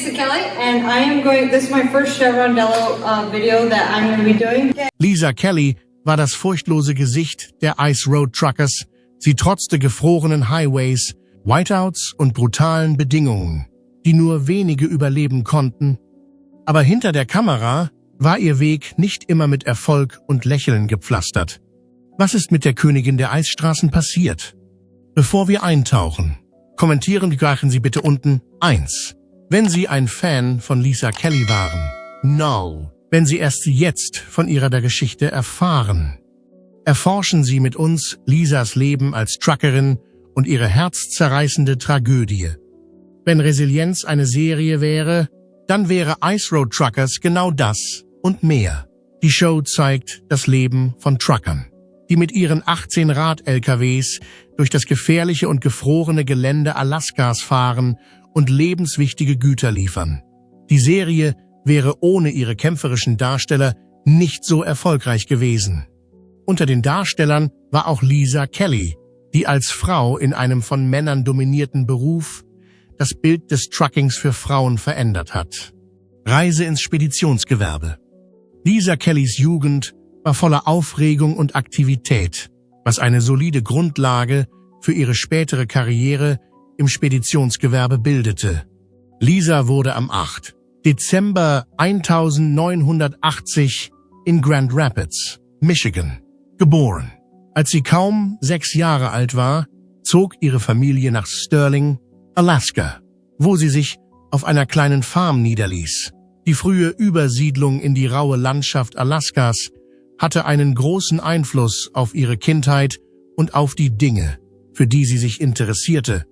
Lisa Kelly, and this is my first Chevron Delo video that I'm going to be doing. Lisa Kelly war das furchtlose Gesicht der Ice Road Truckers. Sie trotzte gefrorenen Highways, Whiteouts und brutalen Bedingungen, die nur wenige überleben konnten. Aber hinter der Kamera war ihr Weg nicht immer mit Erfolg und Lächeln gepflastert. Was ist mit der Königin der Eisstraßen passiert? Bevor wir eintauchen, kommentieren Sie bitte unten 1. Wenn Sie ein Fan von Lisa Kelly waren. No. Wenn Sie erst jetzt von ihrer Geschichte erfahren. Erforschen Sie mit uns Lisas Leben als Truckerin und ihre herzzerreißende Tragödie. Wenn Resilienz eine Serie wäre, dann wäre Ice Road Truckers genau das und mehr. Die Show zeigt das Leben von Truckern, die mit ihren 18 Rad-LKWs durch das gefährliche und gefrorene Gelände Alaskas fahren und lebenswichtige Güter liefern. Die Serie wäre ohne ihre kämpferischen Darsteller nicht so erfolgreich gewesen. Unter den Darstellern war auch Lisa Kelly, die als Frau in einem von Männern dominierten Beruf das Bild des Truckings für Frauen verändert hat. Reise ins Speditionsgewerbe. Lisa Kellys Jugend war voller Aufregung und Aktivität, was eine solide Grundlage für ihre spätere Karriere im Speditionsgewerbe bildete. Lisa wurde am 8. Dezember 1980 in Grand Rapids, Michigan, geboren. Als sie kaum 6 Jahre alt war, zog ihre Familie nach Sterling, Alaska, wo sie sich auf einer kleinen Farm niederließ. Die frühe Übersiedlung in die raue Landschaft Alaskas hatte einen großen Einfluss auf ihre Kindheit und auf die Dinge, für die sie sich interessierte.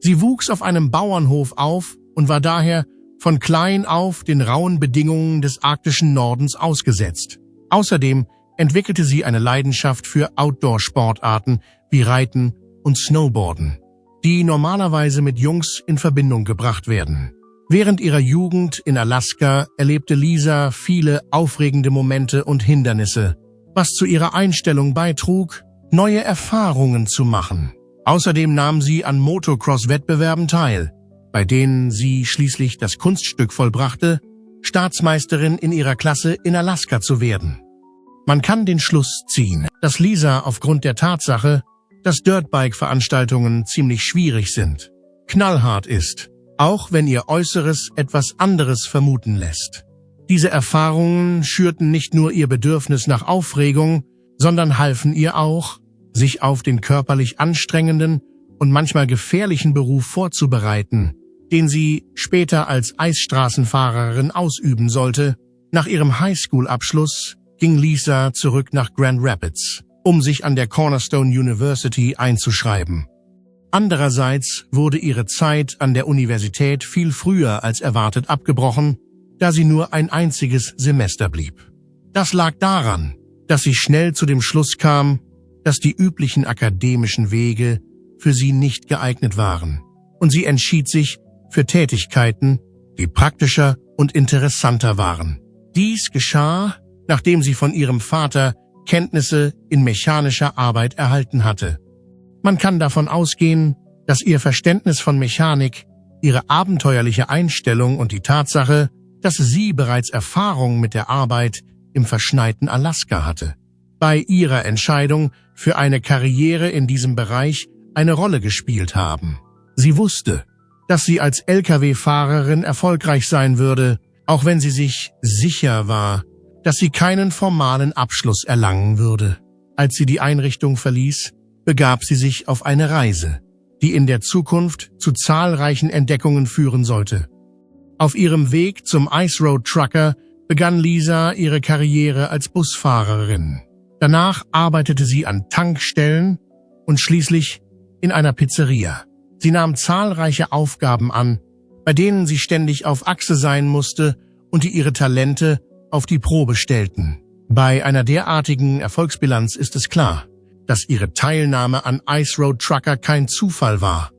Sie wuchs auf einem Bauernhof auf und war daher von klein auf den rauen Bedingungen des arktischen Nordens ausgesetzt. Außerdem entwickelte sie eine Leidenschaft für Outdoor-Sportarten wie Reiten und Snowboarden, die normalerweise mit Jungs in Verbindung gebracht werden. Während ihrer Jugend in Alaska erlebte Lisa viele aufregende Momente und Hindernisse, was zu ihrer Einstellung beitrug, neue Erfahrungen zu machen. Außerdem nahm sie an Motocross-Wettbewerben teil, bei denen sie schließlich das Kunststück vollbrachte, Staatsmeisterin in ihrer Klasse in Alaska zu werden. Man kann den Schluss ziehen, dass Lisa aufgrund der Tatsache, dass Dirtbike-Veranstaltungen ziemlich schwierig sind, knallhart ist, auch wenn ihr Äußeres etwas anderes vermuten lässt. Diese Erfahrungen schürten nicht nur ihr Bedürfnis nach Aufregung, sondern halfen ihr auch, sich auf den körperlich anstrengenden und manchmal gefährlichen Beruf vorzubereiten, den sie später als Eisstraßenfahrerin ausüben sollte. Nach ihrem Highschool-Abschluss ging Lisa zurück nach Grand Rapids, um sich an der Cornerstone University einzuschreiben. Andererseits wurde ihre Zeit an der Universität viel früher als erwartet abgebrochen, da sie nur ein einziges Semester blieb. Das lag daran, dass sie schnell zu dem Schluss kam, dass die üblichen akademischen Wege für sie nicht geeignet waren, und sie entschied sich für Tätigkeiten, die praktischer und interessanter waren. Dies geschah, nachdem sie von ihrem Vater Kenntnisse in mechanischer Arbeit erhalten hatte. Man kann davon ausgehen, dass ihr Verständnis von Mechanik, ihre abenteuerliche Einstellung und die Tatsache, dass sie bereits Erfahrung mit der Arbeit im verschneiten Alaska hatte, bei ihrer Entscheidung für eine Karriere in diesem Bereich eine Rolle gespielt haben. Sie wusste, dass sie als Lkw-Fahrerin erfolgreich sein würde, auch wenn sie sich sicher war, dass sie keinen formalen Abschluss erlangen würde. Als sie die Einrichtung verließ, begab sie sich auf eine Reise, die in der Zukunft zu zahlreichen Entdeckungen führen sollte. Auf ihrem Weg zum Ice Road Trucker begann Lisa ihre Karriere als Busfahrerin. Danach arbeitete sie an Tankstellen und schließlich in einer Pizzeria. Sie nahm zahlreiche Aufgaben an, bei denen sie ständig auf Achse sein musste und die ihre Talente auf die Probe stellten. Bei einer derartigen Erfolgsbilanz ist es klar, dass ihre Teilnahme an Ice Road Trucker kein Zufall war.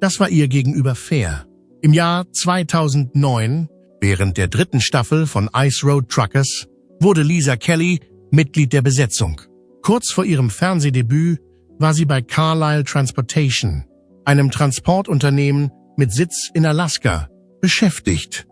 Das war ihr gegenüber fair. Im Jahr 2009, während der 3. Staffel von Ice Road Truckers, wurde Lisa Kelly Mitglied der Besetzung. Kurz vor ihrem Fernsehdebüt war sie bei Carlisle Transportation, einem Transportunternehmen mit Sitz in Alaska, beschäftigt.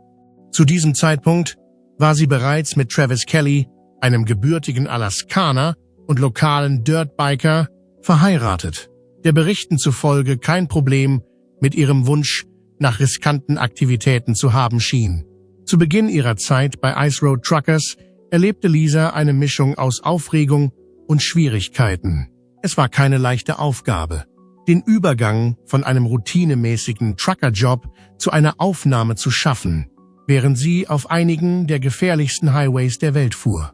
Zu diesem Zeitpunkt war sie bereits mit Travis Kelly, einem gebürtigen Alaskaner und lokalen Dirtbiker, verheiratet, der Berichten zufolge kein Problem mit ihrem Wunsch nach riskanten Aktivitäten zu haben schien. Zu Beginn ihrer Zeit bei Ice Road Truckers erlebte Lisa eine Mischung aus Aufregung und Schwierigkeiten. Es war keine leichte Aufgabe, den Übergang von einem routinemäßigen Truckerjob zu einer Aufnahme zu schaffen, während sie auf einigen der gefährlichsten Highways der Welt fuhr.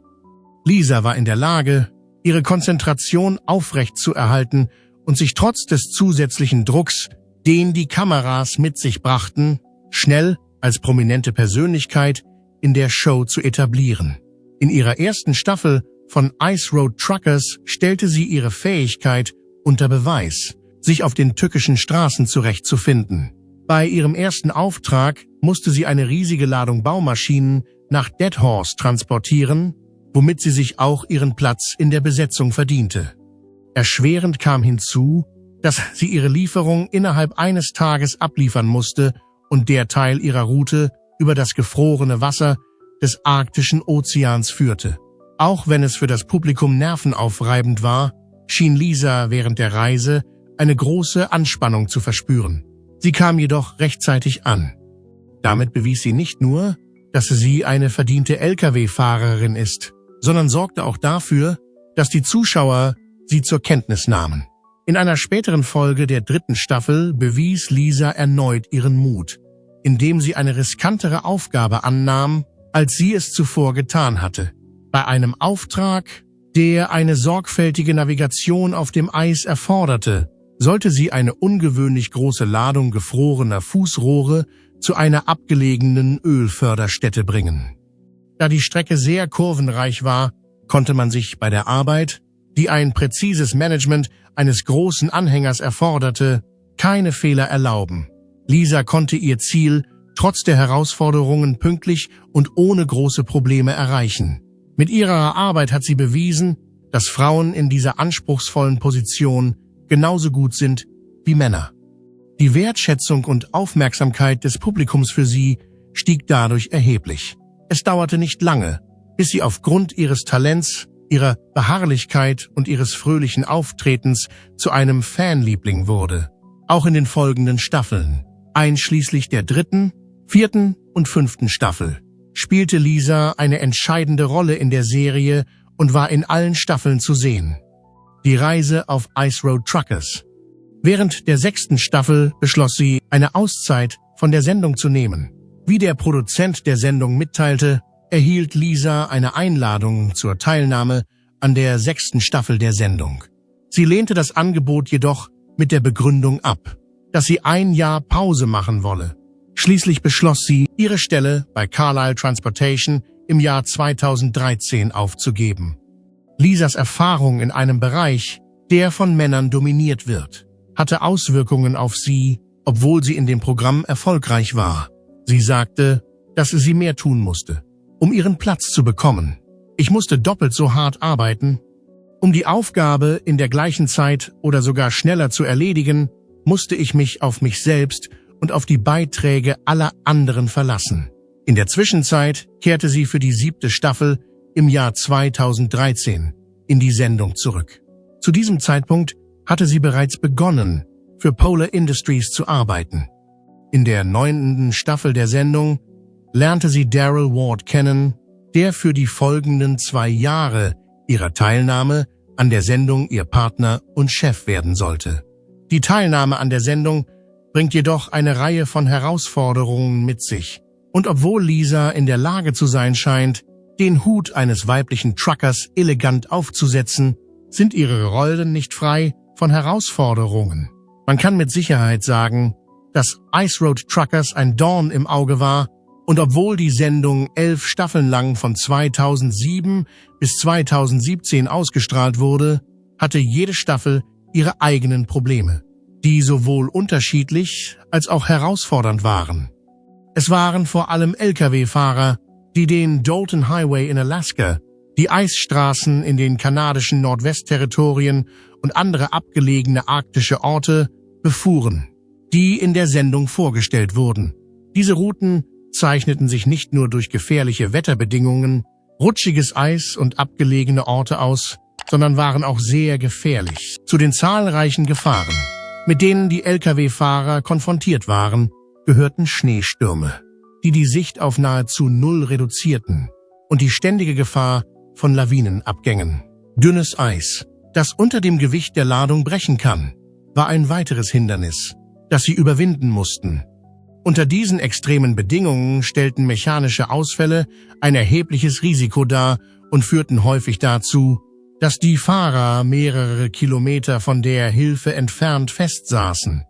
Lisa war in der Lage, ihre Konzentration aufrecht zu erhalten und sich trotz des zusätzlichen Drucks, den die Kameras mit sich brachten, schnell als prominente Persönlichkeit in der Show zu etablieren. In ihrer ersten Staffel von Ice Road Truckers stellte sie ihre Fähigkeit unter Beweis, sich auf den tückischen Straßen zurechtzufinden. Bei ihrem ersten Auftrag musste sie eine riesige Ladung Baumaschinen nach Deadhorse transportieren, womit sie sich auch ihren Platz in der Besetzung verdiente. Erschwerend kam hinzu, dass sie ihre Lieferung innerhalb eines Tages abliefern musste und der Teil ihrer Route über das gefrorene Wasser des Arktischen Ozeans führte. Auch wenn es für das Publikum nervenaufreibend war, schien Lisa während der Reise eine große Anspannung zu verspüren. Sie kam jedoch rechtzeitig an. Damit bewies sie nicht nur, dass sie eine verdiente Lkw-Fahrerin ist, sondern sorgte auch dafür, dass die Zuschauer sie zur Kenntnis nahmen. In einer späteren Folge der 3. Staffel bewies Lisa erneut ihren Mut, indem sie eine riskantere Aufgabe annahm, als sie es zuvor getan hatte. Bei einem Auftrag, der eine sorgfältige Navigation auf dem Eis erforderte, sollte sie eine ungewöhnlich große Ladung gefrorener Fußrohre zu einer abgelegenen Ölförderstätte bringen. Da die Strecke sehr kurvenreich war, konnte man sich bei der Arbeit, die ein präzises Management eines großen Anhängers erforderte, keine Fehler erlauben. Lisa konnte ihr Ziel trotz der Herausforderungen pünktlich und ohne große Probleme erreichen. Mit ihrer Arbeit hat sie bewiesen, dass Frauen in dieser anspruchsvollen Position genauso gut sind wie Männer. Die Wertschätzung und Aufmerksamkeit des Publikums für sie stieg dadurch erheblich. Es dauerte nicht lange, bis sie aufgrund ihres Talents, ihrer Beharrlichkeit und ihres fröhlichen Auftretens zu einem Fanliebling wurde. Auch in den folgenden Staffeln, einschließlich der 3., 4. und 5. Staffel, spielte Lisa eine entscheidende Rolle in der Serie und war in allen Staffeln zu sehen. Die Reise auf Ice Road Truckers. Während der 6. Staffel beschloss sie, eine Auszeit von der Sendung zu nehmen. Wie der Produzent der Sendung mitteilte, erhielt Lisa eine Einladung zur Teilnahme an der 6. Staffel der Sendung. Sie lehnte das Angebot jedoch mit der Begründung ab, dass sie ein Jahr Pause machen wolle. Schließlich beschloss sie, ihre Stelle bei Carlisle Transportation im Jahr 2013 aufzugeben. Lisas Erfahrung in einem Bereich, der von Männern dominiert wird, hatte Auswirkungen auf sie, obwohl sie in dem Programm erfolgreich war. Sie sagte, dass sie mehr tun musste, um ihren Platz zu bekommen. Ich musste doppelt so hart arbeiten. Um die Aufgabe in der gleichen Zeit oder sogar schneller zu erledigen, musste ich mich auf mich selbst und auf die Beiträge aller anderen verlassen. In der Zwischenzeit kehrte sie für die 7. Staffel im Jahr 2013 in die Sendung zurück. Zu diesem Zeitpunkt hatte sie bereits begonnen, für Polar Industries zu arbeiten. In der 9. Staffel der Sendung lernte sie Daryl Ward kennen, der für die folgenden 2 Jahre ihrer Teilnahme an der Sendung ihr Partner und Chef werden sollte. Die Teilnahme an der Sendung bringt jedoch eine Reihe von Herausforderungen mit sich. Und obwohl Lisa in der Lage zu sein scheint, den Hut eines weiblichen Truckers elegant aufzusetzen, sind ihre Rollen nicht frei von Herausforderungen. Man kann mit Sicherheit sagen, dass Ice Road Truckers ein Dorn im Auge war, und obwohl die Sendung 11 Staffeln lang von 2007 bis 2017 ausgestrahlt wurde, hatte jede Staffel ihre eigenen Probleme, die sowohl unterschiedlich als auch herausfordernd waren. Es waren vor allem Lkw-Fahrer, die den Dalton Highway in Alaska, die Eisstraßen in den kanadischen Nordwestterritorien und andere abgelegene arktische Orte befuhren, die in der Sendung vorgestellt wurden. Diese Routen zeichneten sich nicht nur durch gefährliche Wetterbedingungen, rutschiges Eis und abgelegene Orte aus, sondern waren auch sehr gefährlich. Zu den zahlreichen Gefahren, mit denen die Lkw-Fahrer konfrontiert waren, gehörten Schneestürme, die die Sicht auf nahezu null reduzierten, und die ständige Gefahr von Lawinenabgängen. Dünnes Eis, das unter dem Gewicht der Ladung brechen kann, war ein weiteres Hindernis, das sie überwinden mussten. Unter diesen extremen Bedingungen stellten mechanische Ausfälle ein erhebliches Risiko dar und führten häufig dazu, dass die Fahrer mehrere Kilometer von der Hilfe entfernt festsaßen.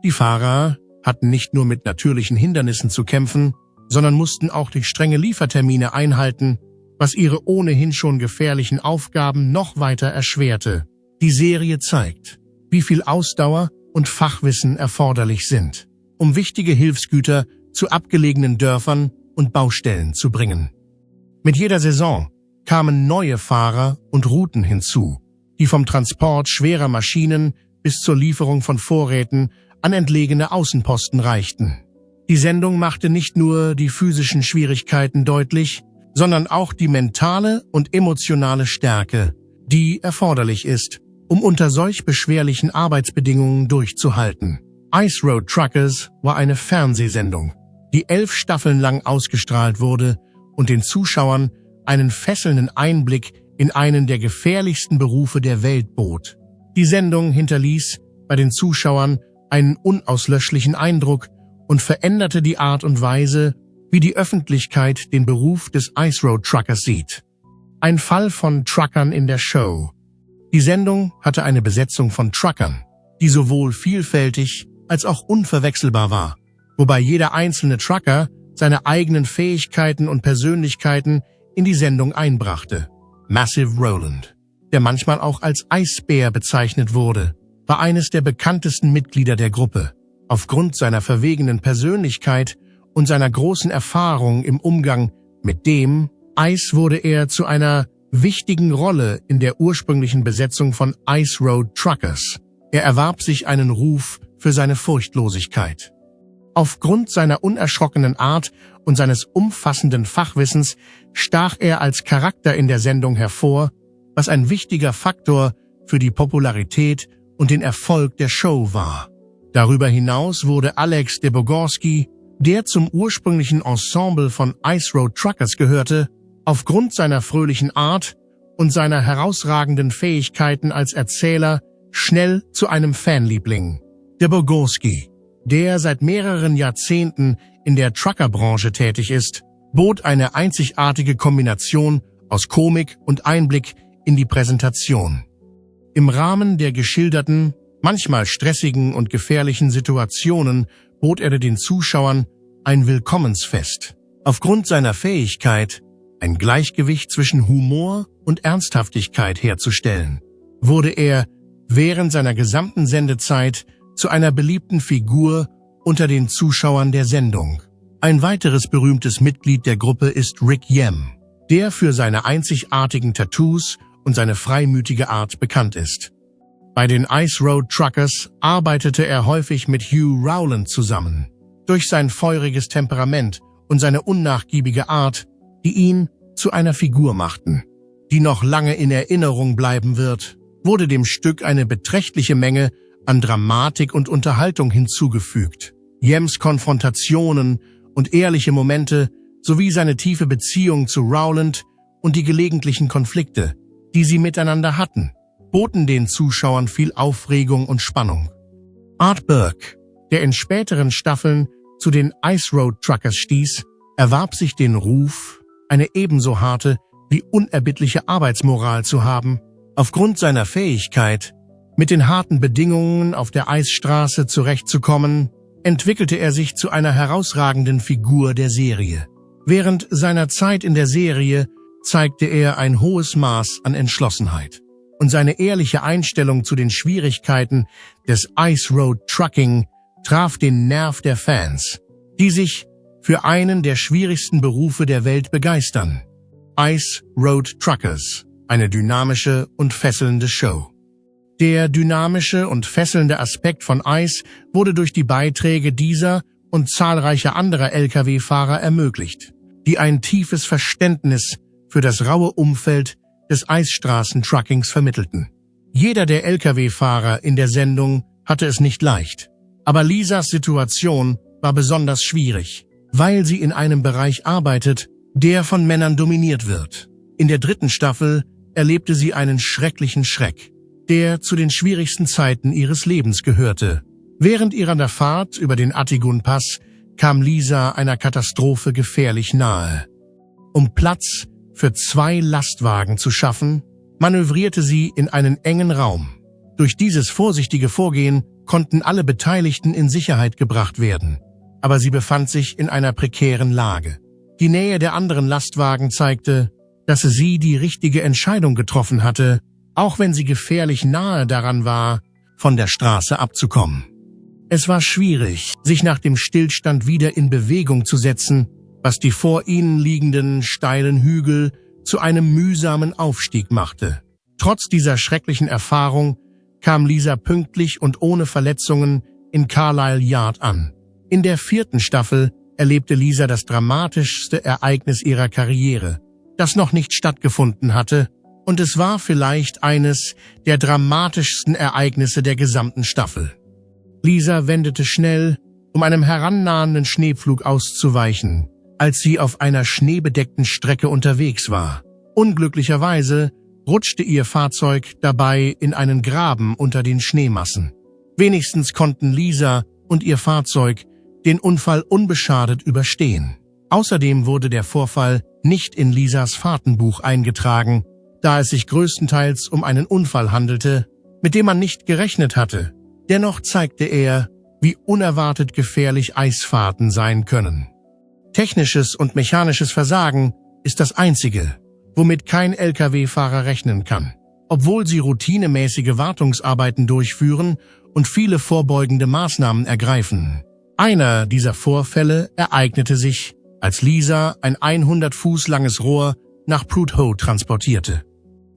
Die Fahrer hatten nicht nur mit natürlichen Hindernissen zu kämpfen, sondern mussten auch die strenge Liefertermine einhalten, was ihre ohnehin schon gefährlichen Aufgaben noch weiter erschwerte. Die Serie zeigt, wie viel Ausdauer und Fachwissen erforderlich sind, um wichtige Hilfsgüter zu abgelegenen Dörfern und Baustellen zu bringen. Mit jeder Saison kamen neue Fahrer und Routen hinzu, die vom Transport schwerer Maschinen bis zur Lieferung von Vorräten an entlegene Außenposten reichten. Die Sendung machte nicht nur die physischen Schwierigkeiten deutlich, sondern auch die mentale und emotionale Stärke, die erforderlich ist, um unter solch beschwerlichen Arbeitsbedingungen durchzuhalten. Ice Road Truckers war eine Fernsehsendung, die 11 Staffeln lang ausgestrahlt wurde und den Zuschauern einen fesselnden Einblick in einen der gefährlichsten Berufe der Welt bot. Die Sendung hinterließ bei den Zuschauern einen unauslöschlichen Eindruck und veränderte die Art und Weise, wie die Öffentlichkeit den Beruf des Ice Road Truckers sieht. Ein Fall von Truckern in der Show. Die Sendung hatte eine Besetzung von Truckern, die sowohl vielfältig als auch unverwechselbar war, wobei jeder einzelne Trucker seine eigenen Fähigkeiten und Persönlichkeiten in die Sendung einbrachte. Massive Roland, der manchmal auch als Eisbär bezeichnet wurde, war eines der bekanntesten Mitglieder der Gruppe. Aufgrund seiner verwegenen Persönlichkeit und seiner großen Erfahrung im Umgang mit dem Eis wurde er zu einer wichtigen Rolle in der ursprünglichen Besetzung von Ice Road Truckers. Er erwarb sich einen Ruf für seine Furchtlosigkeit. Aufgrund seiner unerschrockenen Art und seines umfassenden Fachwissens stach er als Charakter in der Sendung hervor, was ein wichtiger Faktor für die Popularität und den Erfolg der Show war. Darüber hinaus wurde Alex Debogorski, der zum ursprünglichen Ensemble von Ice Road Truckers gehörte, aufgrund seiner fröhlichen Art und seiner herausragenden Fähigkeiten als Erzähler schnell zu einem Fanliebling. Debogorski, der seit mehreren Jahrzehnten in der Truckerbranche tätig ist, bot eine einzigartige Kombination aus Komik und Einblick in die Präsentation. Im Rahmen der geschilderten, manchmal stressigen und gefährlichen Situationen bot er den Zuschauern ein Willkommensfest. Aufgrund seiner Fähigkeit, ein Gleichgewicht zwischen Humor und Ernsthaftigkeit herzustellen, wurde er während seiner gesamten Sendezeit zu einer beliebten Figur unter den Zuschauern der Sendung. Ein weiteres berühmtes Mitglied der Gruppe ist Rick Yem, der für seine einzigartigen Tattoos und seine freimütige Art bekannt ist. Bei den Ice Road Truckers arbeitete er häufig mit Hugh Rowland zusammen. Durch sein feuriges Temperament und seine unnachgiebige Art, die ihn zu einer Figur machten, die noch lange in Erinnerung bleiben wird, wurde dem Stück eine beträchtliche Menge an Dramatik und Unterhaltung hinzugefügt. Yems Konfrontationen und ehrliche Momente sowie seine tiefe Beziehung zu Rowland und die gelegentlichen Konflikte, die sie miteinander hatten, boten den Zuschauern viel Aufregung und Spannung. Art Burke, der in späteren Staffeln zu den Ice Road Truckers stieß, erwarb sich den Ruf, eine ebenso harte wie unerbittliche Arbeitsmoral zu haben. Aufgrund seiner Fähigkeit, mit den harten Bedingungen auf der Eisstraße zurechtzukommen, entwickelte er sich zu einer herausragenden Figur der Serie. Während seiner Zeit in der Serie zeigte er ein hohes Maß an Entschlossenheit. Und seine ehrliche Einstellung zu den Schwierigkeiten des Ice Road Trucking traf den Nerv der Fans, die sich für einen der schwierigsten Berufe der Welt begeistern. Ice Road Truckers, eine dynamische und fesselnde Show. Der dynamische und fesselnde Aspekt von Ice wurde durch die Beiträge dieser und zahlreicher anderer Lkw-Fahrer ermöglicht, die ein tiefes Verständnis für das raue Umfeld des Eisstraßentruckings vermittelten. Jeder der Lkw-Fahrer in der Sendung hatte es nicht leicht. Aber Lisas Situation war besonders schwierig, weil sie in einem Bereich arbeitet, der von Männern dominiert wird. In der 3. Staffel erlebte sie einen schrecklichen Schreck, der zu den schwierigsten Zeiten ihres Lebens gehörte. Während ihrer Fahrt über den Atigun-Pass kam Lisa einer Katastrophe gefährlich nahe. Um Platz für 2 Lastwagen zu schaffen, manövrierte sie in einen engen Raum. Durch dieses vorsichtige Vorgehen konnten alle Beteiligten in Sicherheit gebracht werden. Aber sie befand sich in einer prekären Lage. Die Nähe der anderen Lastwagen zeigte, dass sie die richtige Entscheidung getroffen hatte, auch wenn sie gefährlich nahe daran war, von der Straße abzukommen. Es war schwierig, sich nach dem Stillstand wieder in Bewegung zu setzen, was die vor ihnen liegenden steilen Hügel zu einem mühsamen Aufstieg machte. Trotz dieser schrecklichen Erfahrung kam Lisa pünktlich und ohne Verletzungen in Carlisle Yard an. In der 4. Staffel erlebte Lisa das dramatischste Ereignis ihrer Karriere, das noch nicht stattgefunden hatte, und es war vielleicht eines der dramatischsten Ereignisse der gesamten Staffel. Lisa wendete schnell, um einem herannahenden Schneepflug auszuweichen, als sie auf einer schneebedeckten Strecke unterwegs war. Unglücklicherweise rutschte ihr Fahrzeug dabei in einen Graben unter den Schneemassen. Wenigstens konnten Lisa und ihr Fahrzeug den Unfall unbeschadet überstehen. Außerdem wurde der Vorfall nicht in Lisas Fahrtenbuch eingetragen, da es sich größtenteils um einen Unfall handelte, mit dem man nicht gerechnet hatte. Dennoch zeigte er, wie unerwartet gefährlich Eisfahrten sein können. Technisches und mechanisches Versagen ist das Einzige, womit kein Lkw-Fahrer rechnen kann, obwohl sie routinemäßige Wartungsarbeiten durchführen und viele vorbeugende Maßnahmen ergreifen. Einer dieser Vorfälle ereignete sich, als Lisa ein 100 Fuß langes Rohr nach Prudhoe transportierte.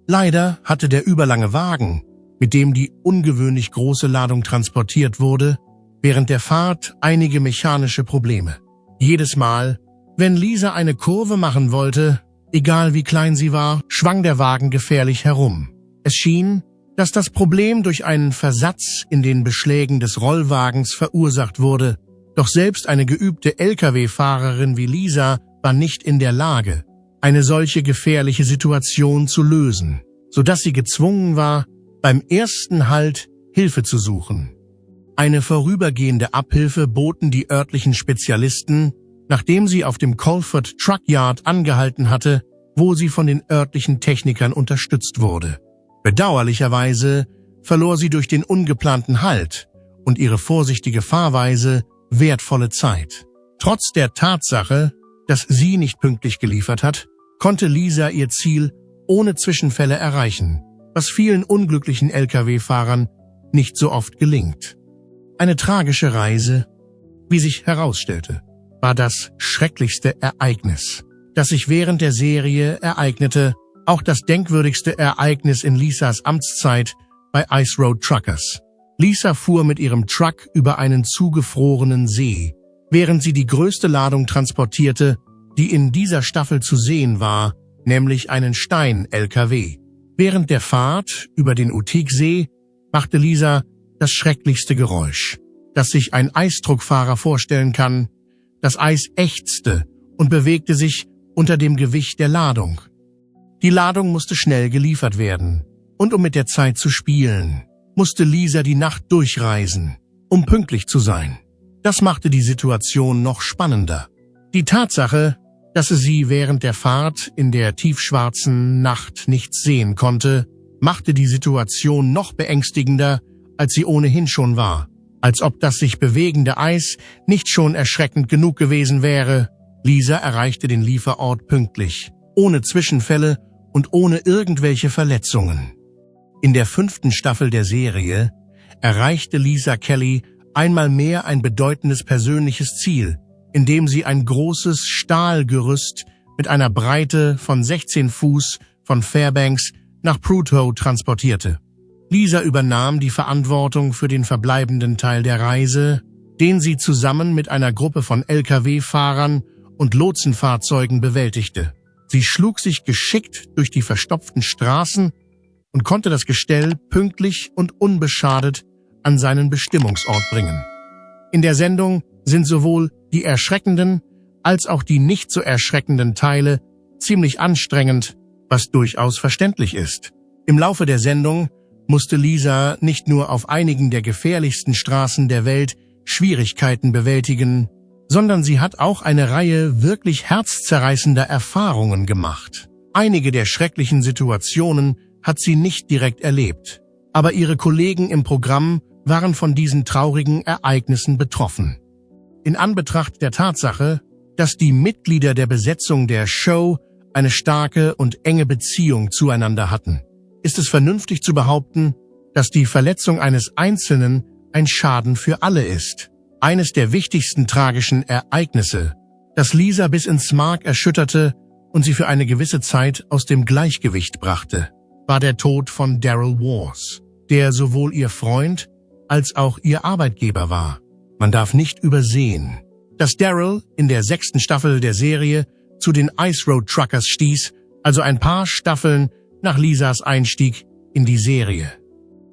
Leider hatte der überlange Wagen, mit dem die ungewöhnlich große Ladung transportiert wurde, während der Fahrt einige mechanische Probleme. Jedes Mal, wenn Lisa eine Kurve machen wollte, egal wie klein sie war, schwang der Wagen gefährlich herum. Es schien, dass das Problem durch einen Versatz in den Beschlägen des Rollwagens verursacht wurde, doch selbst eine geübte Lkw-Fahrerin wie Lisa war nicht in der Lage, eine solche gefährliche Situation zu lösen, sodass sie gezwungen war, beim ersten Halt Hilfe zu suchen. Eine vorübergehende Abhilfe boten die örtlichen Spezialisten, nachdem sie auf dem Colford Truck Yard angehalten hatte, wo sie von den örtlichen Technikern unterstützt wurde. Bedauerlicherweise verlor sie durch den ungeplanten Halt und ihre vorsichtige Fahrweise wertvolle Zeit. Trotz der Tatsache, dass sie nicht pünktlich geliefert hat, konnte Lisa ihr Ziel ohne Zwischenfälle erreichen, was vielen unglücklichen Lkw-Fahrern nicht so oft gelingt. Eine tragische Reise, wie sich herausstellte, war das schrecklichste Ereignis, das sich während der Serie ereignete, auch das denkwürdigste Ereignis in Lisas Amtszeit bei Ice Road Truckers. Lisa fuhr mit ihrem Truck über einen zugefrorenen See, während sie die größte Ladung transportierte, die in dieser Staffel zu sehen war, nämlich einen Stein-LKW. Während der Fahrt über den Utigsee machte Lisa das schrecklichste Geräusch, das sich ein Eisdruckfahrer vorstellen kann. Das Eis ächzte und bewegte sich unter dem Gewicht der Ladung. Die Ladung musste schnell geliefert werden, und um mit der Zeit zu spielen, musste Lisa die Nacht durchreisen, um pünktlich zu sein. Das machte die Situation noch spannender. Die Tatsache, dass sie während der Fahrt in der tiefschwarzen Nacht nichts sehen konnte, machte die Situation noch beängstigender, als sie ohnehin schon war. Als ob das sich bewegende Eis nicht schon erschreckend genug gewesen wäre. Lisa erreichte den Lieferort pünktlich, ohne Zwischenfälle und ohne irgendwelche Verletzungen. In der 5. Staffel der Serie erreichte Lisa Kelly einmal mehr ein bedeutendes persönliches Ziel, indem sie ein großes Stahlgerüst mit einer Breite von 16 Fuß von Fairbanks nach Prudhoe transportierte. Lisa übernahm die Verantwortung für den verbleibenden Teil der Reise, den sie zusammen mit einer Gruppe von Lkw-Fahrern und Lotsenfahrzeugen bewältigte. Sie schlug sich geschickt durch die verstopften Straßen und konnte das Gestell pünktlich und unbeschadet an seinen Bestimmungsort bringen. In der Sendung sind sowohl die erschreckenden als auch die nicht so erschreckenden Teile ziemlich anstrengend, was durchaus verständlich ist. Im Laufe der Sendung musste Lisa nicht nur auf einigen der gefährlichsten Straßen der Welt Schwierigkeiten bewältigen, sondern sie hat auch eine Reihe wirklich herzzerreißender Erfahrungen gemacht. Einige der schrecklichen Situationen hat sie nicht direkt erlebt, aber ihre Kollegen im Programm waren von diesen traurigen Ereignissen betroffen. In Anbetracht der Tatsache, dass die Mitglieder der Besetzung der Show eine starke und enge Beziehung zueinander hatten, ist es vernünftig zu behaupten, dass die Verletzung eines Einzelnen ein Schaden für alle ist. Eines der wichtigsten tragischen Ereignisse, das Lisa bis ins Mark erschütterte und sie für eine gewisse Zeit aus dem Gleichgewicht brachte, war der Tod von Daryl Wars, der sowohl ihr Freund als auch ihr Arbeitgeber war. Man darf nicht übersehen, dass Daryl in der 6. Staffel der Serie zu den Ice Road Truckers stieß, also ein paar Staffeln nach Lisas Einstieg in die Serie.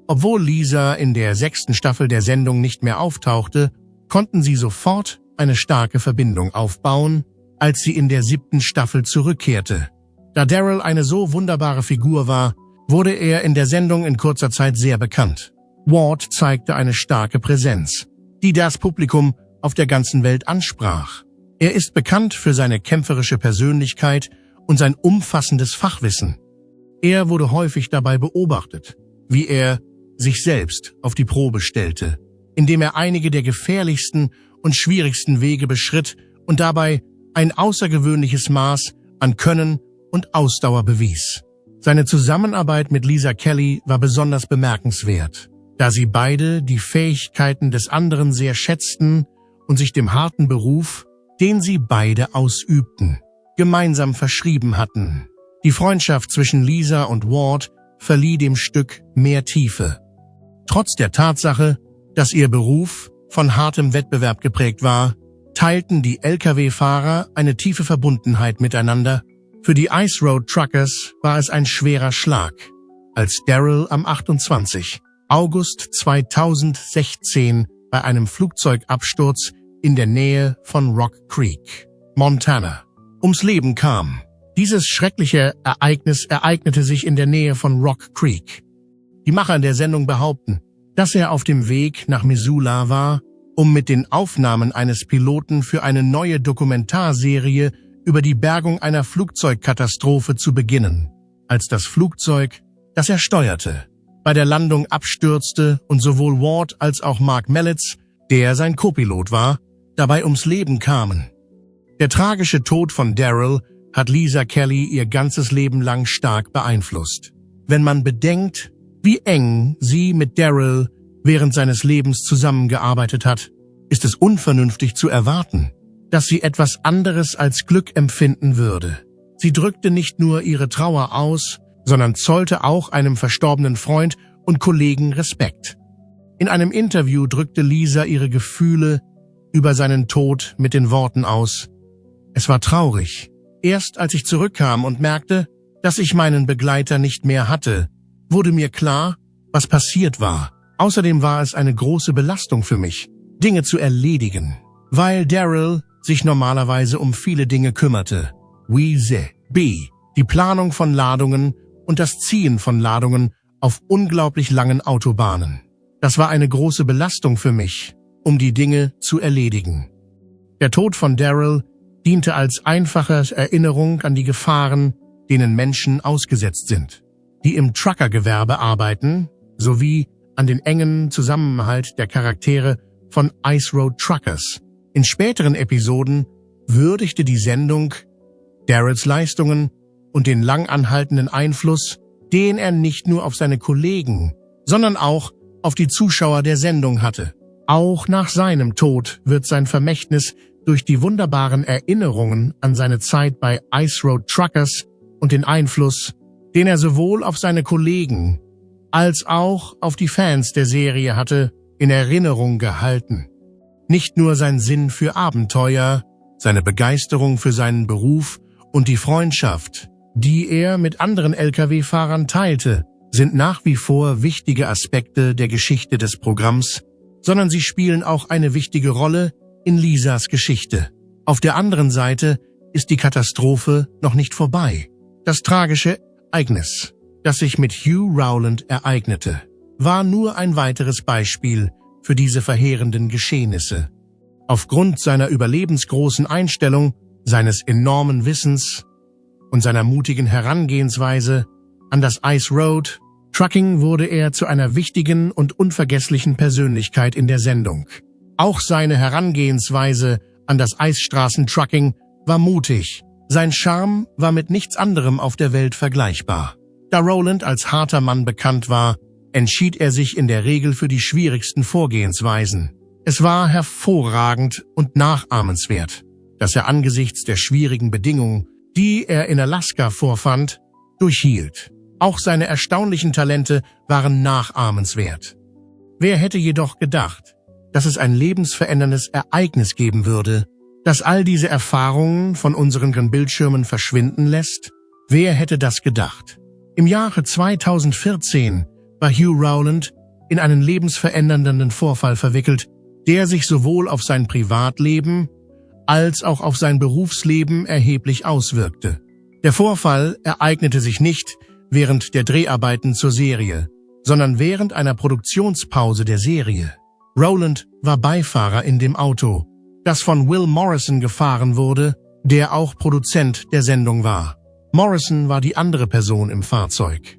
Obwohl Lisa in der 6. Staffel der Sendung nicht mehr auftauchte, konnten sie sofort eine starke Verbindung aufbauen, als sie in der 7. Staffel zurückkehrte. Da Daryl eine so wunderbare Figur war, wurde er in der Sendung in kurzer Zeit sehr bekannt. Ward zeigte eine starke Präsenz, die das Publikum auf der ganzen Welt ansprach. Er ist bekannt für seine kämpferische Persönlichkeit und sein umfassendes Fachwissen. Er wurde häufig dabei beobachtet, wie er sich selbst auf die Probe stellte, indem er einige der gefährlichsten und schwierigsten Wege beschritt und dabei ein außergewöhnliches Maß an Können und Ausdauer bewies. Seine Zusammenarbeit mit Lisa Kelly war besonders bemerkenswert, da sie beide die Fähigkeiten des anderen sehr schätzten und sich dem harten Beruf, den sie beide ausübten, gemeinsam verschrieben hatten. Die Freundschaft zwischen Lisa und Ward verlieh dem Stück mehr Tiefe. Trotz der Tatsache, dass ihr Beruf von hartem Wettbewerb geprägt war, teilten die Lkw-Fahrer eine tiefe Verbundenheit miteinander. Für die Ice Road Truckers war es ein schwerer Schlag, als Daryl am 28. August 2016 bei einem Flugzeugabsturz in der Nähe von Rock Creek, Montana, ums Leben kam. Dieses schreckliche Ereignis ereignete sich in der Nähe von Rock Creek. Die Macher der Sendung behaupten, dass er auf dem Weg nach Missoula war, um mit den Aufnahmen eines Piloten für eine neue Dokumentarserie über die Bergung einer Flugzeugkatastrophe zu beginnen, als das Flugzeug, das er steuerte, bei der Landung abstürzte und sowohl Ward als auch Mark Mellitz, der sein Co-Pilot war, dabei ums Leben kamen. Der tragische Tod von Daryl hat Lisa Kelly ihr ganzes Leben lang stark beeinflusst. Wenn man bedenkt, wie eng sie mit Daryl während seines Lebens zusammengearbeitet hat, ist es unvernünftig zu erwarten, dass sie etwas anderes als Glück empfinden würde. Sie drückte nicht nur ihre Trauer aus, sondern zollte auch einem verstorbenen Freund und Kollegen Respekt. In einem Interview drückte Lisa ihre Gefühle über seinen Tod mit den Worten aus: Es war traurig. Erst als ich zurückkam und merkte, dass ich meinen Begleiter nicht mehr hatte, wurde mir klar, was passiert war. Außerdem war es eine große Belastung für mich, Dinge zu erledigen, weil Daryl sich normalerweise um viele Dinge kümmerte. Die Planung von Ladungen und das Ziehen von Ladungen auf unglaublich langen Autobahnen. Das war eine große Belastung für mich, um die Dinge zu erledigen. Der Tod von Daryl diente als einfache Erinnerung an die Gefahren, denen Menschen ausgesetzt sind, die im Truckergewerbe arbeiten, sowie an den engen Zusammenhalt der Charaktere von Ice Road Truckers. In späteren Episoden würdigte die Sendung Daryls Leistungen und den lang anhaltenden Einfluss, den er nicht nur auf seine Kollegen, sondern auch auf die Zuschauer der Sendung hatte. Auch nach seinem Tod wird sein Vermächtnis durch die wunderbaren Erinnerungen an seine Zeit bei Ice Road Truckers und den Einfluss, den er sowohl auf seine Kollegen als auch auf die Fans der Serie hatte, in Erinnerung gehalten. Nicht nur sein Sinn für Abenteuer, seine Begeisterung für seinen Beruf und die Freundschaft, die er mit anderen Lkw-Fahrern teilte, sind nach wie vor wichtige Aspekte der Geschichte des Programms, sondern sie spielen auch eine wichtige Rolle in Lisas Geschichte. Auf der anderen Seite ist die Katastrophe noch nicht vorbei. Das tragische Ereignis, das sich mit Hugh Rowland ereignete, war nur ein weiteres Beispiel für diese verheerenden Geschehnisse. Aufgrund seiner überlebensgroßen Einstellung, seines enormen Wissens und seiner mutigen Herangehensweise an das Ice Road Trucking wurde er zu einer wichtigen und unvergesslichen Persönlichkeit in der Sendung. Auch seine Herangehensweise an das Eisstraßen-Trucking war mutig. Sein Charme war mit nichts anderem auf der Welt vergleichbar. Da Rowland als harter Mann bekannt war, entschied er sich in der Regel für die schwierigsten Vorgehensweisen. Es war hervorragend und nachahmenswert, dass er angesichts der schwierigen Bedingungen, die er in Alaska vorfand, durchhielt. Auch seine erstaunlichen Talente waren nachahmenswert. Wer hätte jedoch gedacht, dass es ein lebensveränderndes Ereignis geben würde, das all diese Erfahrungen von unseren Bildschirmen verschwinden lässt? Wer hätte das gedacht? Im Jahre 2014 war Hugh Rowland in einen lebensverändernden Vorfall verwickelt, der sich sowohl auf sein Privatleben als auch auf sein Berufsleben erheblich auswirkte. Der Vorfall ereignete sich nicht während der Dreharbeiten zur Serie, sondern während einer Produktionspause der Serie. Rowland war Beifahrer in dem Auto, das von Will Morrison gefahren wurde, der auch Produzent der Sendung war. Morrison war die andere Person im Fahrzeug.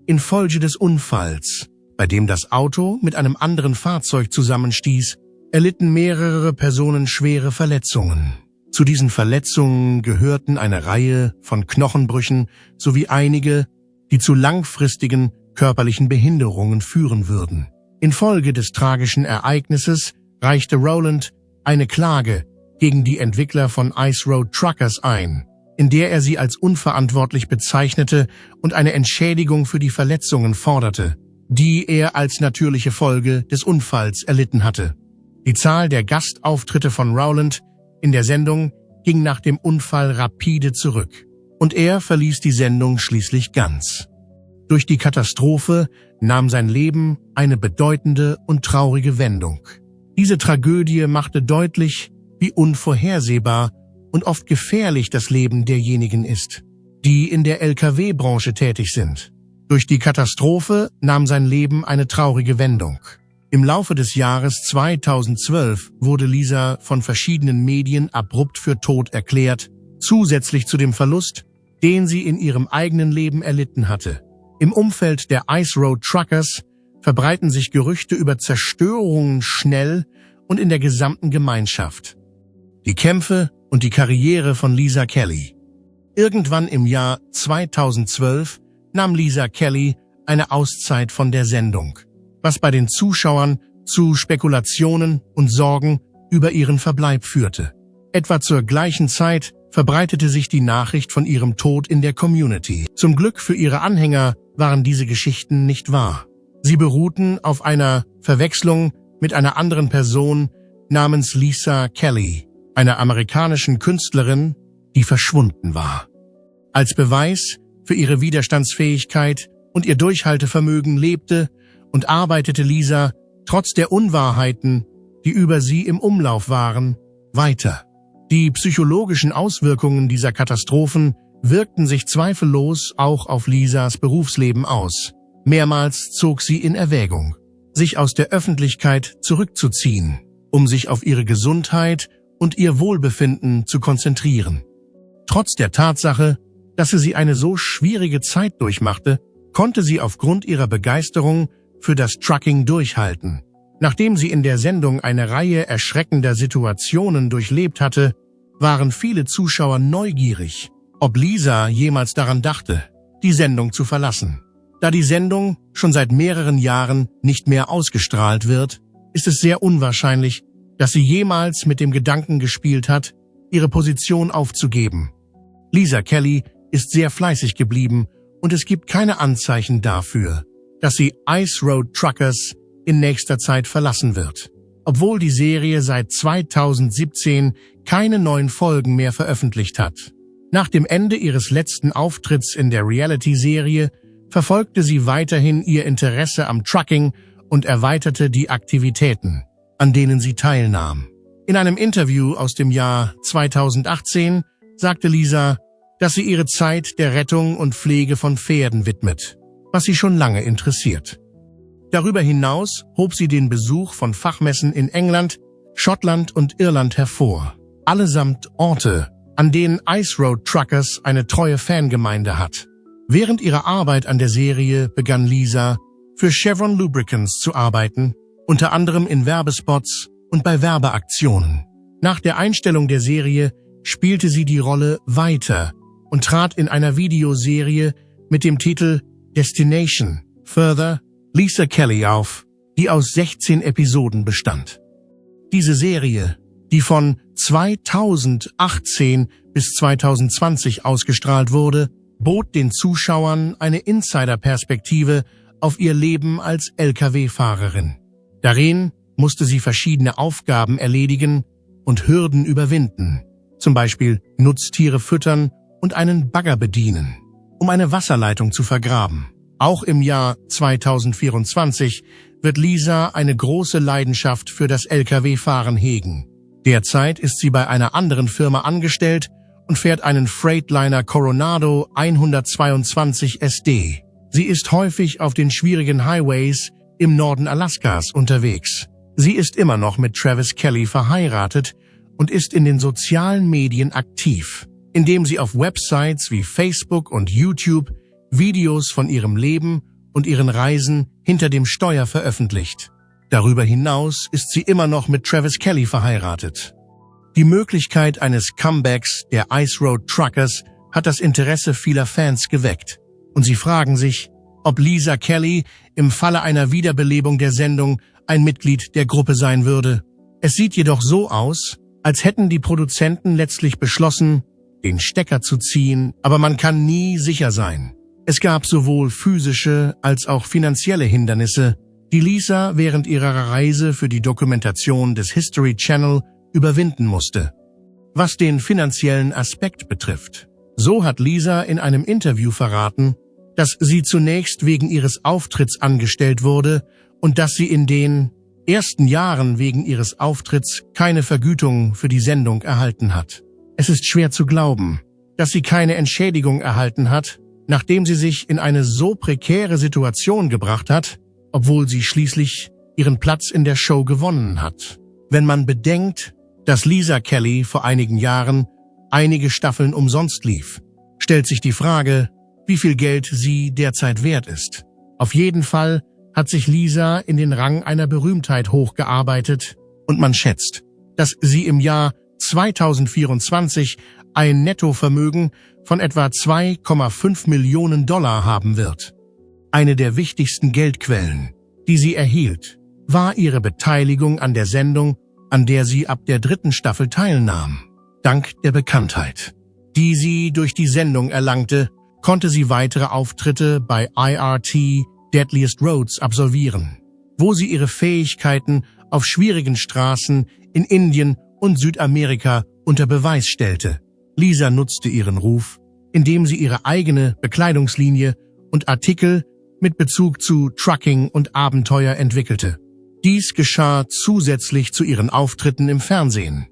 Infolge des Unfalls, bei dem das Auto mit einem anderen Fahrzeug zusammenstieß, erlitten mehrere Personen schwere Verletzungen. Zu diesen Verletzungen gehörten eine Reihe von Knochenbrüchen sowie einige, die zu langfristigen körperlichen Behinderungen führen würden. Infolge des tragischen Ereignisses reichte Rowland eine Klage gegen die Entwickler von Ice Road Truckers ein, in der er sie als unverantwortlich bezeichnete und eine Entschädigung für die Verletzungen forderte, die er als natürliche Folge des Unfalls erlitten hatte. Die Zahl der Gastauftritte von Rowland in der Sendung ging nach dem Unfall rapide zurück, und er verließ die Sendung schließlich ganz. Durch die Katastrophe nahm sein Leben eine bedeutende und traurige Wendung. Diese Tragödie machte deutlich, wie unvorhersehbar und oft gefährlich das Leben derjenigen ist, die in der Lkw-Branche tätig sind. Durch die Katastrophe nahm sein Leben eine traurige Wendung. Im Laufe des Jahres 2012 wurde Lisa von verschiedenen Medien abrupt für tot erklärt, zusätzlich zu dem Verlust, den sie in ihrem eigenen Leben erlitten hatte. Im Umfeld der Ice Road Truckers verbreiten sich Gerüchte über Zerstörungen schnell und in der gesamten Gemeinschaft. Die Kämpfe und die Karriere von Lisa Kelly. Irgendwann im Jahr 2012 nahm Lisa Kelly eine Auszeit von der Sendung, was bei den Zuschauern zu Spekulationen und Sorgen über ihren Verbleib führte. Etwa zur gleichen Zeit verbreitete sich die Nachricht von ihrem Tod in der Community. Zum Glück für ihre Anhänger waren diese Geschichten nicht wahr. Sie beruhten auf einer Verwechslung mit einer anderen Person namens Lisa Kelly, einer amerikanischen Künstlerin, die verschwunden war. Als Beweis für ihre Widerstandsfähigkeit und ihr Durchhaltevermögen lebte und arbeitete Lisa, trotz der Unwahrheiten, die über sie im Umlauf waren, weiter. Die psychologischen Auswirkungen dieser Katastrophen wirkten sich zweifellos auch auf Lisas Berufsleben aus. Mehrmals zog sie in Erwägung, sich aus der Öffentlichkeit zurückzuziehen, um sich auf ihre Gesundheit und ihr Wohlbefinden zu konzentrieren. Trotz der Tatsache, dass sie eine so schwierige Zeit durchmachte, konnte sie aufgrund ihrer Begeisterung für das Trucking durchhalten. Nachdem sie in der Sendung eine Reihe erschreckender Situationen durchlebt hatte, waren viele Zuschauer neugierig, ob Lisa jemals daran dachte, die Sendung zu verlassen. Da die Sendung schon seit mehreren Jahren nicht mehr ausgestrahlt wird, ist es sehr unwahrscheinlich, dass sie jemals mit dem Gedanken gespielt hat, ihre Position aufzugeben. Lisa Kelly ist sehr fleißig geblieben und es gibt keine Anzeichen dafür, dass sie Ice Road Truckers in nächster Zeit verlassen wird. obwohl die Serie seit 2017 keine neuen Folgen mehr veröffentlicht hat. Nach dem Ende ihres letzten Auftritts in der Reality-Serie verfolgte sie weiterhin ihr Interesse am Trucking und erweiterte die Aktivitäten, an denen sie teilnahm. In einem Interview aus dem Jahr 2018 sagte Lisa, dass sie ihre Zeit der Rettung und Pflege von Pferden widmet, was sie schon lange interessiert. Darüber hinaus hob sie den Besuch von Fachmessen in England, Schottland und Irland hervor, allesamt Orte, an denen Ice Road Truckers eine treue Fangemeinde hat. Während ihrer Arbeit an der Serie begann Lisa, für Chevron Lubricants zu arbeiten, unter anderem in Werbespots und bei Werbeaktionen. Nach der Einstellung der Serie spielte sie die Rolle weiter und trat in einer Videoserie mit dem Titel Destination Further Lisa Kelly auf, die aus 16 Episoden bestand. Diese Serie, die von 2018 bis 2020 ausgestrahlt wurde, bot den Zuschauern eine Insiderperspektive auf ihr Leben als Lkw-Fahrerin. Darin musste sie verschiedene Aufgaben erledigen und Hürden überwinden, zum Beispiel Nutztiere füttern und einen Bagger bedienen, um eine Wasserleitung zu vergraben. Auch im Jahr 2024 wird Lisa eine große Leidenschaft für das Lkw-Fahren hegen. Derzeit ist sie bei einer anderen Firma angestellt und fährt einen Freightliner Coronado 122 SD. Sie ist häufig auf den schwierigen Highways im Norden Alaskas unterwegs. Sie ist immer noch mit Travis Kelly verheiratet und ist in den sozialen Medien aktiv, indem sie auf Websites wie Facebook und YouTube Videos von ihrem Leben und ihren Reisen hinter dem Steuer veröffentlicht. Darüber hinaus ist sie immer noch mit Travis Kelly verheiratet. Die Möglichkeit eines Comebacks der Ice Road Truckers hat das Interesse vieler Fans geweckt. Und sie fragen sich, ob Lisa Kelly im Falle einer Wiederbelebung der Sendung ein Mitglied der Gruppe sein würde. Es sieht jedoch so aus, als hätten die Produzenten letztlich beschlossen, den Stecker zu ziehen, aber man kann nie sicher sein. Es gab sowohl physische als auch finanzielle Hindernisse, die Lisa während ihrer Reise für die Dokumentation des History Channel überwinden musste. Was den finanziellen Aspekt betrifft, so hat Lisa in einem Interview verraten, dass sie zunächst wegen ihres Auftritts angestellt wurde und dass sie in den ersten Jahren wegen ihres Auftritts keine Vergütung für die Sendung erhalten hat. Es ist schwer zu glauben, dass sie keine Entschädigung erhalten hat, nachdem sie sich in eine so prekäre Situation gebracht hat, obwohl sie schließlich ihren Platz in der Show gewonnen hat. Wenn man bedenkt, dass Lisa Kelly vor einigen Jahren einige Staffeln umsonst lief, stellt sich die Frage, wie viel Geld sie derzeit wert ist. Auf jeden Fall hat sich Lisa in den Rang einer Berühmtheit hochgearbeitet und man schätzt, dass sie im Jahr 2024 ein Nettovermögen von etwa 2,5 Millionen Dollar haben wird. Eine der wichtigsten Geldquellen, die sie erhielt, war ihre Beteiligung an der Sendung, an der sie ab der 3. Staffel teilnahm. Dank der Bekanntheit, die sie durch die Sendung erlangte, konnte sie weitere Auftritte bei IRT Deadliest Roads absolvieren, wo sie ihre Fähigkeiten auf schwierigen Straßen in Indien und Südamerika unter Beweis stellte. Lisa nutzte ihren Ruf, indem sie ihre eigene Bekleidungslinie und Artikel mit Bezug zu Trucking und Abenteuer entwickelte. Dies geschah zusätzlich zu ihren Auftritten im Fernsehen.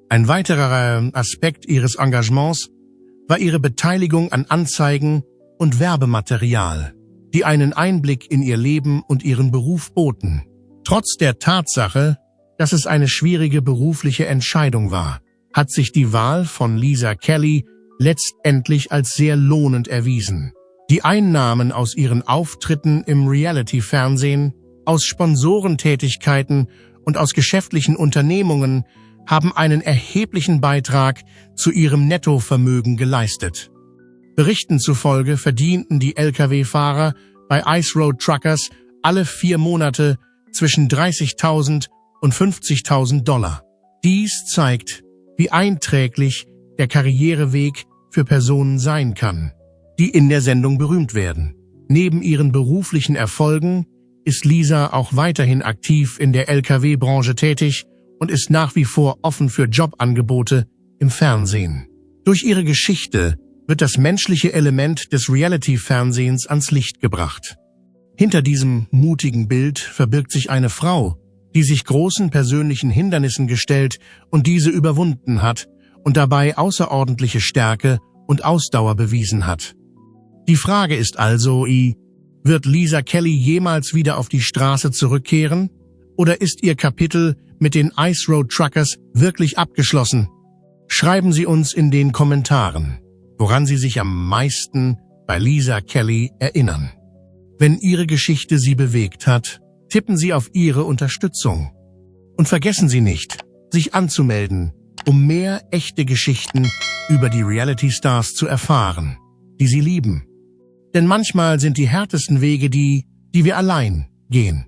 Ein weiterer Aspekt ihres Engagements war ihre Beteiligung an Anzeigen und Werbematerial, die einen Einblick in ihr Leben und ihren Beruf boten. Trotz der Tatsache, dass es eine schwierige berufliche Entscheidung war, hat sich die Wahl von Lisa Kelly letztendlich als sehr lohnend erwiesen. Die Einnahmen aus ihren Auftritten im Reality-Fernsehen, aus Sponsorentätigkeiten und aus geschäftlichen Unternehmungen haben einen erheblichen Beitrag zu ihrem Nettovermögen geleistet. Berichten zufolge verdienten die Lkw-Fahrer bei Ice Road Truckers alle 4 Monate zwischen 30.000 und 50.000 Dollar. Dies zeigt, wie einträglich der Karriereweg für Personen sein kann, die in der Sendung berühmt werden. Neben ihren beruflichen Erfolgen ist Lisa auch weiterhin aktiv in der LKW-Branche tätig und ist nach wie vor offen für Jobangebote im Fernsehen. Durch ihre Geschichte wird das menschliche Element des Reality-Fernsehens ans Licht gebracht. Hinter diesem mutigen Bild verbirgt sich eine Frau, die sich großen persönlichen Hindernissen gestellt und diese überwunden hat und dabei außerordentliche Stärke und Ausdauer bewiesen hat. Die Frage ist also, wird Lisa Kelly jemals wieder auf die Straße zurückkehren? Oder ist ihr Kapitel mit den Ice Road Truckers wirklich abgeschlossen? Schreiben Sie uns in den Kommentaren, woran Sie sich am meisten bei Lisa Kelly erinnern. Wenn Ihre Geschichte Sie bewegt hat, tippen Sie auf Ihre Unterstützung. Und vergessen Sie nicht, sich anzumelden, um mehr echte Geschichten über die Reality-Stars zu erfahren, die Sie lieben. Denn manchmal sind die härtesten Wege die wir allein gehen.